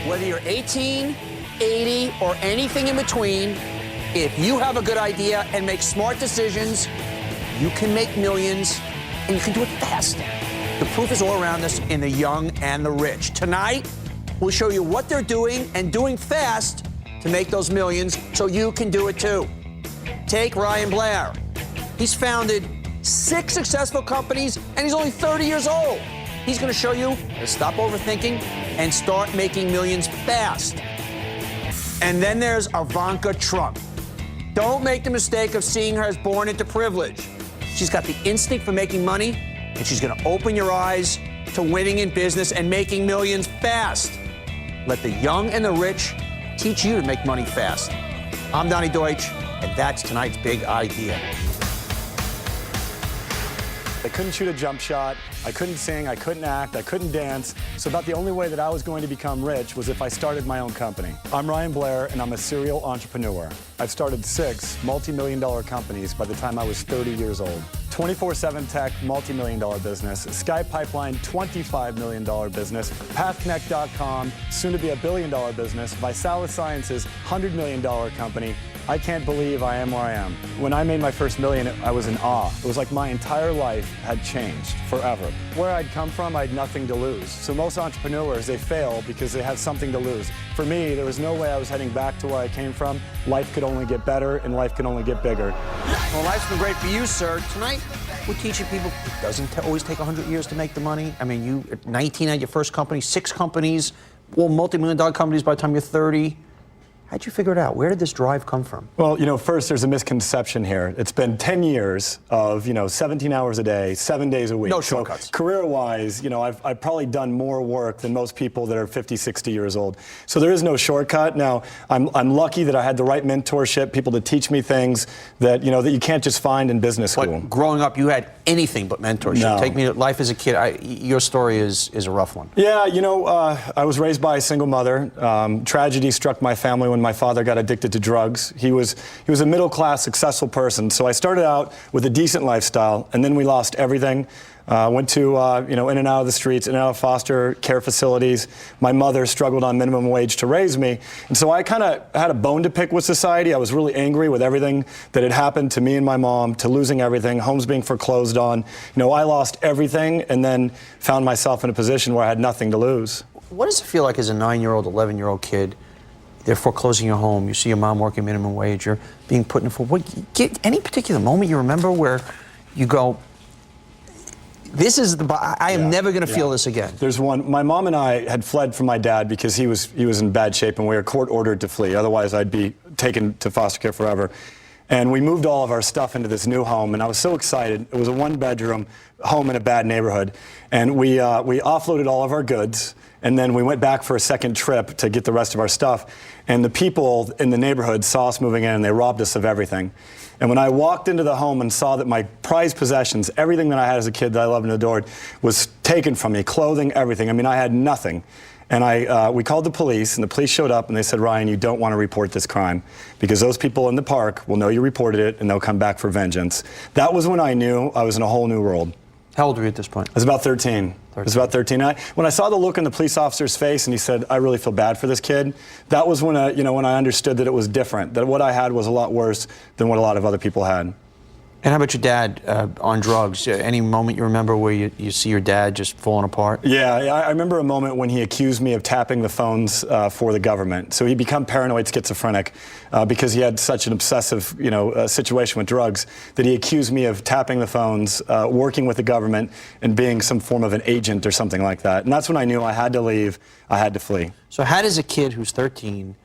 Whether you're 18, 80, or anything in between, if you have a good idea and make smart decisions, you can make millions, and you can do it fast. The proof is all around us in the young and the rich. Tonight, we'll show you what they're doing and doing fast to make those millions so you can do it too. Take Ryan Blair. He's founded 6 successful companies, and he's only 30 years old. He's going to show you how to stop overthinking and start making millions fast. And then there's Ivanka Trump. Don't make the mistake of seeing her as born into privilege. She's got the instinct for making money, and she's going to open your eyes to winning in business and making millions fast. Let the young and the rich teach you to make money fast. I'm Donny Deutsch, and that's tonight's big idea. I couldn't shoot a jump shot, I couldn't sing, I couldn't act, I couldn't dance, so about the only way that I was going to become rich was if I started my own company. I'm Ryan Blair, and I'm a serial entrepreneur. I've started 6 multi-million-dollar companies by the time I was 30 years old. 24/7 Tech, multi-million-dollar business. Sky Pipeline, $25 million business. PathConnect.com, soon to be a billion-dollar business. ViSalus Sciences, $100 million company. I can't believe I am where I am. When I made my first million, I was in awe. It was like my entire life had changed forever. Where I'd come from, I had nothing to lose. So most entrepreneurs, they fail because they have something to lose. For me, there was no way I was heading back to where I came from. Life could only get better, and life could only get bigger. Well, life's been great for you, sir. Tonight, we're teaching people it doesn't always take 100 years to make the money. I mean, you at 19 had your first company, 6 companies, all multi-million-dollar companies by the time you're 30. How'd you figure it out? Where did this drive come from? Well, you know, first there's a misconception here. It's been 10 years of, 17 hours a day, 7 days a week. No shortcuts. So career-wise, I've probably done more work than most people that are 50, 60 years old. So there is no shortcut. Now, I'm lucky that I had the right mentorship, people to teach me things that, that you can't just find in business school. But growing up, you had anything but mentorship. No. Take me to life as a kid. Your story is a rough one. Yeah, I was raised by a single mother. Tragedy struck my family when my father got addicted to drugs. He was a middle-class, successful person. So I started out with a decent lifestyle, and then we lost everything. Went to, in and out of the streets, in and out of foster care facilities. My mother struggled on minimum wage to raise me. And so I kind of had a bone to pick with society. I was really angry with everything that had happened to me and my mom, to losing everything, homes being foreclosed on. I lost everything and then found myself in a position where I had nothing to lose. What does it feel like as a 9-year-old, 11-year-old kid? They're foreclosing your home. You see your mom working minimum wage. You're being put in for any particular moment you remember where you go, this is I am never going to feel this again. There's one. My mom and I had fled from my dad because he was in bad shape, and we were court ordered to flee. Otherwise, I'd be taken to foster care forever. And we moved all of our stuff into this new home, and I was so excited. It was a 1-bedroom home in a bad neighborhood, and we offloaded all of our goods. And then we went back for a second trip to get the rest of our stuff. And the people in the neighborhood saw us moving in, and they robbed us of everything. And when I walked into the home and saw that my prized possessions, everything that I had as a kid that I loved and adored, was taken from me, clothing, everything. I mean, I had nothing. And we called the police, and the police showed up, and they said, Ryan, you don't want to report this crime, because those people in the park will know you reported it, and they'll come back for vengeance. That was when I knew I was in a whole new world. How old were you at this point? I was about 13. I was about 13. When I saw the look on the police officer's face and he said, I really feel bad for this kid, that was when when I understood that it was different, that what I had was a lot worse than what a lot of other people had. And how about your dad on drugs? Any moment you remember where you see your dad just falling apart? Yeah, I remember a moment when he accused me of tapping the phones for the government. So he'd become paranoid schizophrenic because he had such an obsessive, situation with drugs that he accused me of tapping the phones, working with the government, and being some form of an agent or something like that. And that's when I knew I had to leave, I had to flee. So how does a kid who's 13,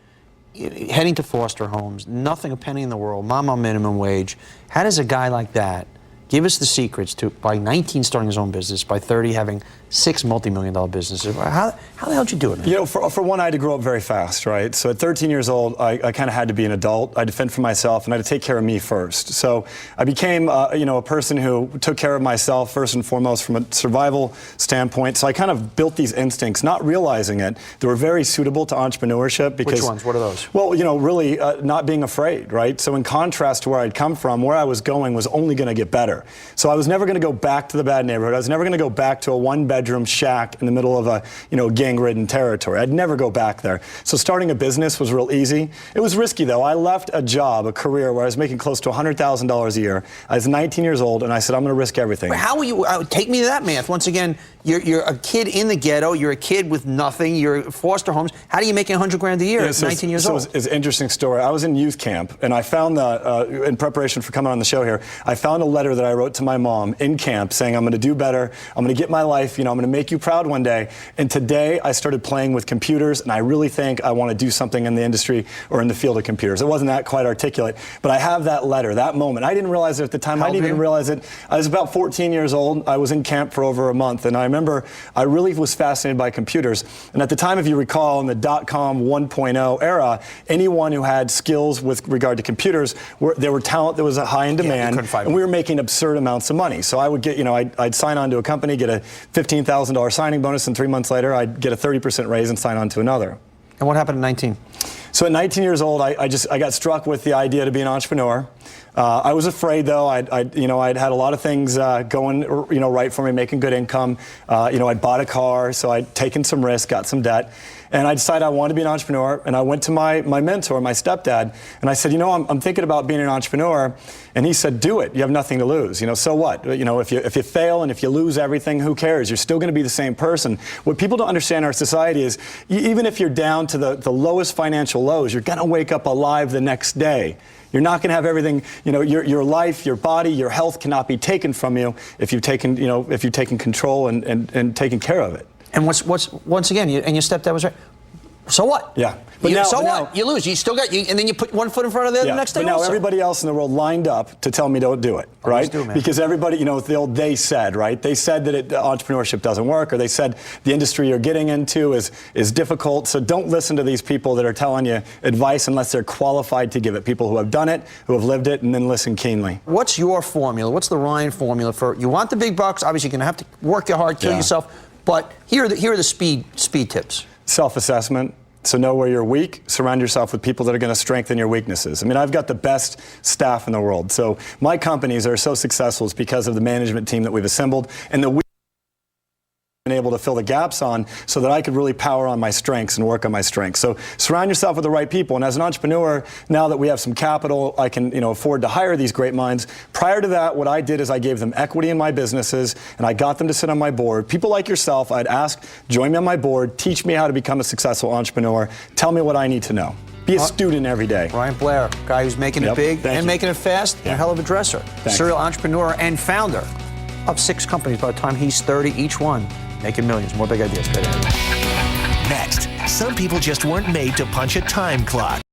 heading to foster homes, nothing, a penny in the world, mom on minimum wage, how does a guy like that give us the secrets to, by 19, starting his own business, by 30, having 6 multi-million-dollar businesses? How the hell did you do it, man? For one, I had to grow up very fast, right? So at 13 years old, I kind of had to be an adult. I had to fend for myself, and I had to take care of me first. So I became, a person who took care of myself first and foremost from a survival standpoint. So I kind of built these instincts, not realizing it. They were very suitable to entrepreneurship because— Which ones? What are those? Well, really not being afraid, right? So in contrast to where I'd come from, where I was going was only going to get better. better. So I was never going to go back to the bad neighborhood. I was never going to go back to a one-bedroom shack in the middle of a, gang-ridden territory. I'd never go back there. So starting a business was real easy. It was risky, though. I left a job, a career where I was making close to $100,000 a year. I was 19 years old, and I said, I'm going to risk everything. How will you take me to that math? Once again, you're a kid in the ghetto. You're a kid with nothing. You're foster homes. How do you make $100,000 a year at 19 years old? It's an interesting story. I was in youth camp, and I found in preparation for coming on the show here, I found a letter that I wrote to my mom in camp saying, I'm going to do better. I'm going to get my life. I'm going to make you proud one day. And today, I started playing with computers, and I really think I want to do something in the industry or in the field of computers. It wasn't that quite articulate, but I have that letter, that moment. I didn't realize it at the time. I didn't even realize it. I was about 14 years old. I was in camp for over a month, and I remember I really was fascinated by computers. And at the time, if you recall, in the .com 1.0 era, anyone who had skills with regard to computers, there were talent that was high in demand, and we were making absurd amounts of money. So I would get, I'd sign on to a company, get a $15,000 signing bonus, and 3 months later, I'd get a 30% raise and sign on to another. And what happened at 19? So at 19 years old, I got struck with the idea to be an entrepreneur. I was afraid, though. I'd had a lot of things going, right for me, making good income. I'd bought a car, so I'd taken some risk, got some debt. And I decided I wanted to be an entrepreneur, and I went to my mentor, my stepdad, and I said, I'm thinking about being an entrepreneur. And he said, do it. You have nothing to lose. So what? If you fail and if you lose everything, who cares? You're still going to be the same person. What people don't understand in our society is even if you're down to the lowest financial lows, you're going to wake up alive the next day. You're not going to have everything, your life, your body, your health cannot be taken from you if you've taken control and taken care of it. And once again, your stepdad was right. So what? Yeah. But what? You lose. You still got and then you put one foot in front of the next day. But now also. Everybody else in the world lined up to tell me don't do it, right? Do, man. Because everybody, it's the old they said, right? They said that entrepreneurship doesn't work, or they said the industry you're getting into is difficult. So don't listen to these people that are telling you advice unless they're qualified to give it. People who have done it, who have lived it, and then listen keenly. What's your formula? What's the Ryan formula for? You want the big bucks? Obviously, you're going to have to work your hard, kill yourself. But here are the speed tips. Self-assessment. So know where you're weak, surround yourself with people that are going to strengthen your weaknesses. I mean, I've got the best staff in the world. So my companies are so successful is because of the management team that we've assembled and the been able to fill the gaps on so that I could really power on my strengths and work on my strengths. So surround yourself with the right people. And as an entrepreneur, now that we have some capital, I can afford to hire these great minds. Prior to that, what I did is I gave them equity in my businesses and I got them to sit on my board. People like yourself, I'd ask, join me on my board, teach me how to become a successful entrepreneur, tell me what I need to know. Be a student every day. Ryan Blair, guy who's making it big and making it fast, and a hell of a dresser. Thanks. Serial entrepreneur and founder of 6 companies by the time he's 30, each one making millions. More big ideas. Next, some people just weren't made to punch a time clock.